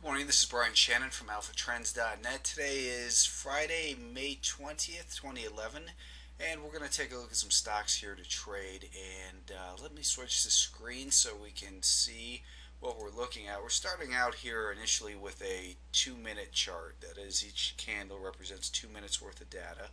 Morning, this is Brian Shannon from AlphaTrends.net. Today is Friday, May 20th, 2011, and we're going to take a look at some stocks here to trade. And let me switch the screen so we can see what we're looking at. We're starting out here initially with a 2-minute chart. That is, each candle represents 2 minutes worth of data.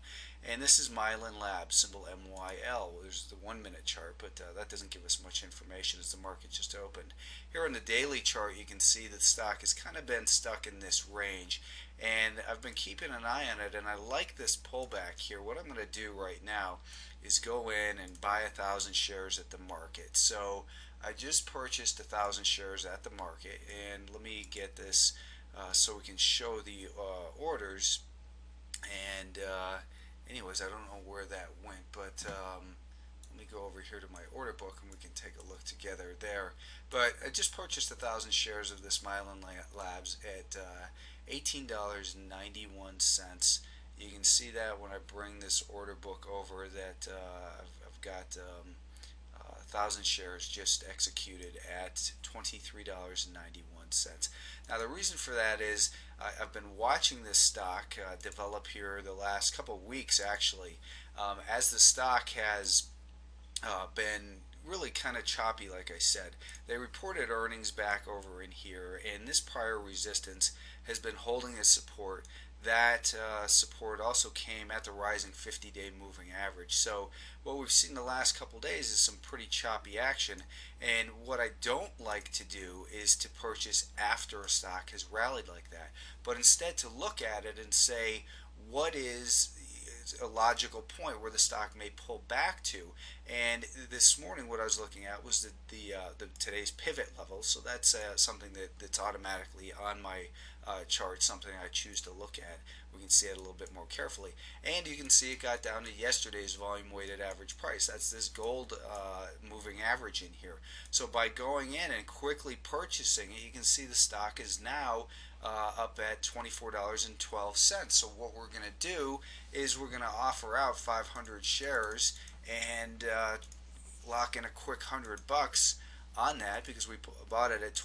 And this is Mylan Labs, symbol MYL. There's the 1-minute chart, but that doesn't give us much information as the market just opened. Here on the daily chart, you can see that the stock has kind of been stuck in this range, and I've been keeping an eye on it, and I like this pullback here. What I'm going to do right now is go in and buy 1,000 shares at the market. So I just purchased 1,000 shares at the market, and let me get this so we can show the orders. And anyways, I don't know where that went, but let me go over here to my order book and we can take a look together there. But I just purchased 1,000 shares of this Mylan Labs at $18.91. You can see that when I bring this order book over that I've got 1,000 shares just executed at $23.91. Now the reason for that is I've been watching this stock develop here the last couple of weeks actually, as the stock has been really kind of choppy. Like I said, they reported earnings back over in here, and this prior resistance has been holding as support. That support also came at the rising 50-day moving average. So what we've seen the last couple days is some pretty choppy action, and what I don't like to do is to purchase after a stock has rallied like that, but instead to look at it and say, what is a logical point where the stock may pull back to. And this morning, what I was looking at was the today's pivot level. So that's something that's automatically on my chart, something I choose to look at. We can see it a little bit more carefully, and you can see it got down to yesterday's volume weighted average price. That's this gold moving average in here. So by going in and quickly purchasing it, you can see the stock is now up at $24.12. So what we're going to do is we're going to offer out 500 shares and lock in a quick $100 on that, because we bought it at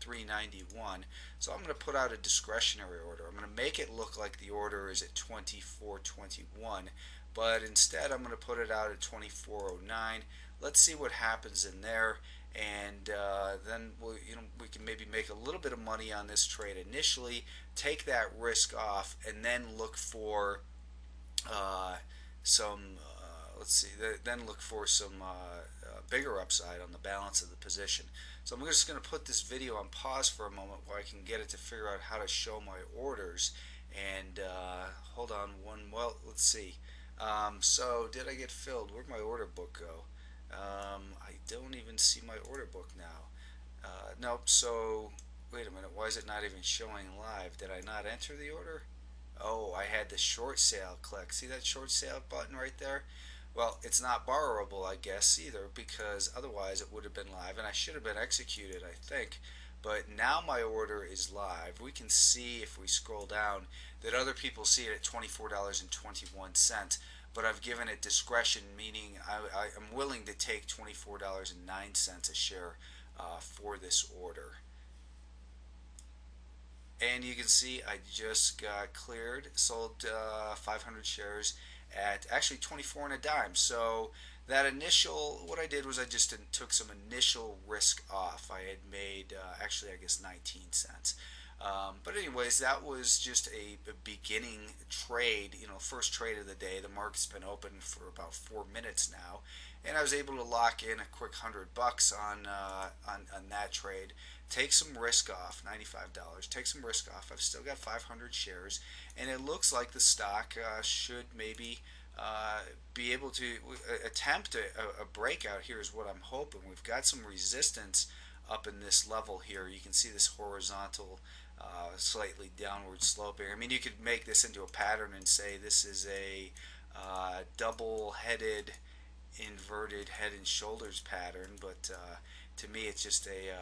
391. So I'm going to put out a discretionary order. I'm going to make it look like the order is at 24.21, but instead I'm going to put it out at 24.09. Let's see what happens in there, and then we can maybe make a little bit of money on this trade initially, take that risk off, and then look for some let's see, then look for some bigger upside on the balance of the position. So I'm just going to put this video on pause for a moment while I can get it to figure out how to show my orders. And hold on well, let's see. So did I get filled? Where'd my order book go? I don't even see my order book now. Nope. So wait a minute, why is it not even showing live? Did I not enter the order? Oh, I had the short sale click. See that short sale button right there? Well, it's not borrowable, I guess, either, because otherwise it would have been live, and I should have been executed, I think. But now my order is live. We can see, if we scroll down, that other people see it at $24.21, but I've given it discretion, meaning I'm willing to take $24.09 a share for this order. And you can see I just got cleared, sold 500 shares at actually 24 and a dime. So that initial, what I did was I just took some initial risk off. I had made actually I guess 19 cents. But anyways, that was just a beginning trade, first trade of the day. The market's been open for about 4 minutes now, and I was able to lock in a quick $100 on that trade. Take some risk off, $95. Take some risk off. I've still got 500 shares, and it looks like the stock should maybe be able to attempt a breakout here is what I'm hoping. We've got some resistance up in this level here. You can see this horizontal slightly downward sloping. I mean, you could make this into a pattern and say this is a double-headed inverted head and shoulders pattern, but to me it's just a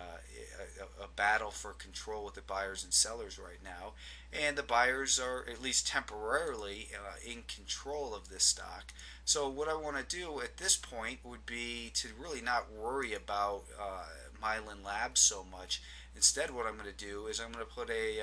battle for control with the buyers and sellers right now, and the buyers are at least temporarily in control of this stock. So what I want to do at this point would be to really not worry about Mylan Labs so much. Instead, what I'm going to do is I'm going to put a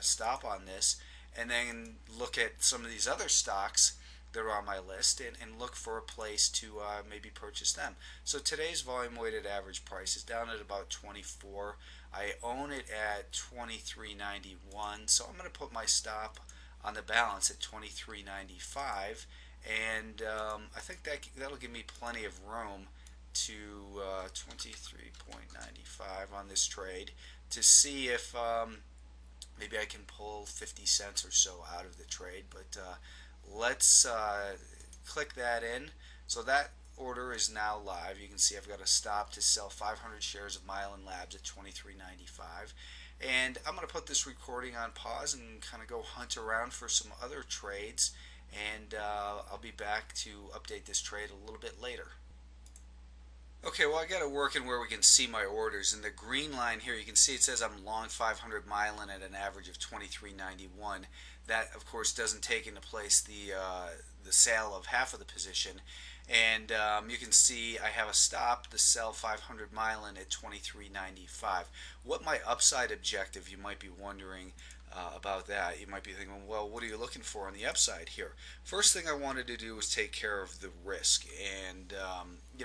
stop on this, and then look at some of these other stocks that are on my list, and look for a place to maybe purchase them. So today's volume weighted average price is down at about 24. I own it at 23.91, so I'm going to put my stop on the balance at 23.95, and I think that'll give me plenty of room to 23.95 on this trade to see if maybe I can pull 50 cents or so out of the trade. But let's click that in. So that order is now live. You can see I've got a stop to sell 500 shares of Mylan Labs at 23.95. And I'm going to put this recording on pause and kind of go hunt around for some other trades. And I'll be back to update this trade a little bit later. Okay, well, I got it working where we can see my orders. In the green line here, you can see it says I'm long 500 Mylan at an average of 23.91. That, of course, doesn't take into place the sale of half of the position. And you can see I have a stop to sell 500 Mylan at 23.95. What my upside objective, you might be wondering about that. You might be thinking, well, what are you looking for on the upside here? First thing I wanted to do was take care of the risk, and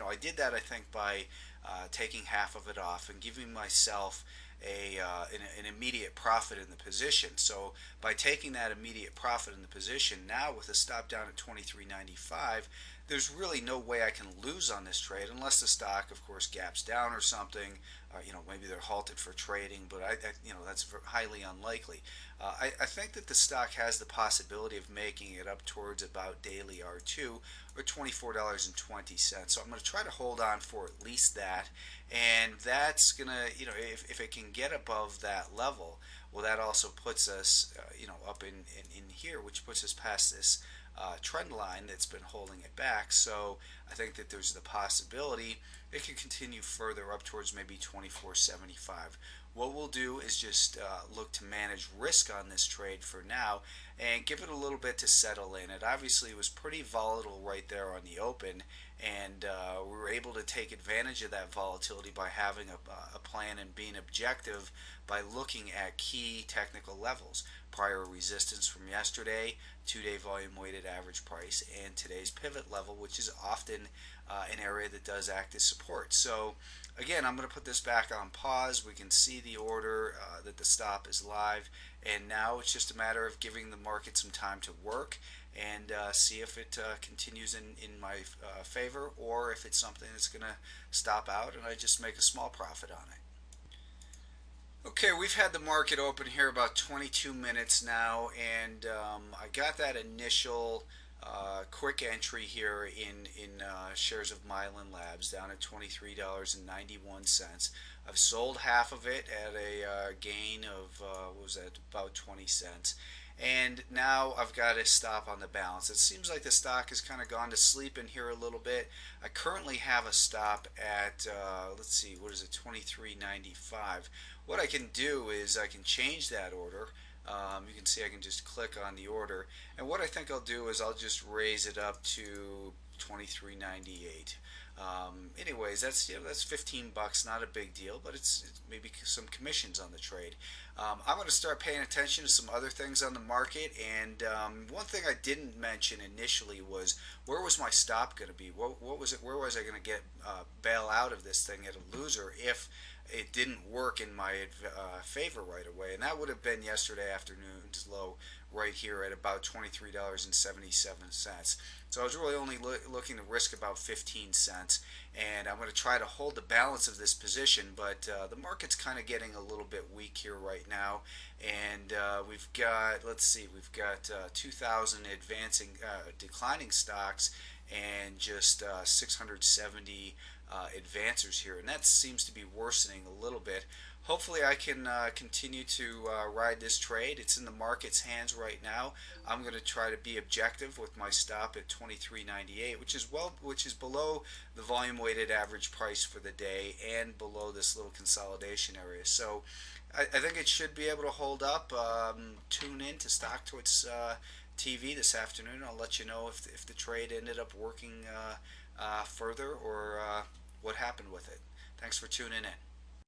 I did that, I think, by taking half of it off and giving myself an immediate profit in the position. So by taking that immediate profit in the position, now with a stop down at 23.95, there's really no way I can lose on this trade unless the stock, of course, gaps down or something. Maybe they're halted for trading, but that's highly unlikely. I think that the stock has the possibility of making it up towards about daily R2 or $24.20. So I'm going to try to hold on for at least that, and that's going to, if it can get above that level, well, that also puts us, up in here, which puts us past this trend line that's been holding it back. So I think that there's the possibility it can continue further up towards maybe 24.75. What we'll do is just look to manage risk on this trade for now and give it a little bit to settle in. It obviously was pretty volatile right there on the open, and we were able to take advantage of that volatility by having a plan and being objective by looking at key technical levels: prior resistance from yesterday, 2-day volume weighted average price, and today's pivot level, which is often an area that does act as support. So again, I'm going to put this back on pause. We can see the order, that the stop is live, and now it's just a matter of giving the market some time to work and see if it continues in my favor, or if it's something that's going to stop out and I just make a small profit on it. Okay, we've had the market open here about 22 minutes now, and I got that initial quick entry here in shares of Mylan Labs down at $23.91. I've sold half of it at a gain of what was that, about 20 cents. And now I've got a stop on the balance. It seems like the stock has kind of gone to sleep in here a little bit. I currently have a stop at, let's see, what is it, 23.95. What I can do is I can change that order. You can see I can just click on the order, and what I think I'll do is I'll just raise it up to 23.98. Anyways, that's 15 bucks, not a big deal, but it's maybe some commissions on the trade. I'm going to start paying attention to some other things on the market, and one thing I didn't mention initially was, where was my stop going to be? What was it? Where was I going to get bail out of this thing at a loser if it didn't work in my favor right away? And that would have been yesterday afternoon's low right here at about $23.77. So I was really only looking to risk about 15 cents, and I'm going to try to hold the balance of this position, but the market's kind of getting a little bit weak here right now, and we've got, let's see, we've got 2,000 declining stocks and just 670 advancers here, and that seems to be worsening a little bit. Hopefully I can continue to ride this trade. It's in the market's hands right now. I'm going to try to be objective with my stop at 23.98, which is below the volume weighted average price for the day and below this little consolidation area. So I think it should be able to hold up. Tune in to Stock Twits TV this afternoon. I'll let you know if the trade ended up working further, or what happened with it. Thanks for tuning in.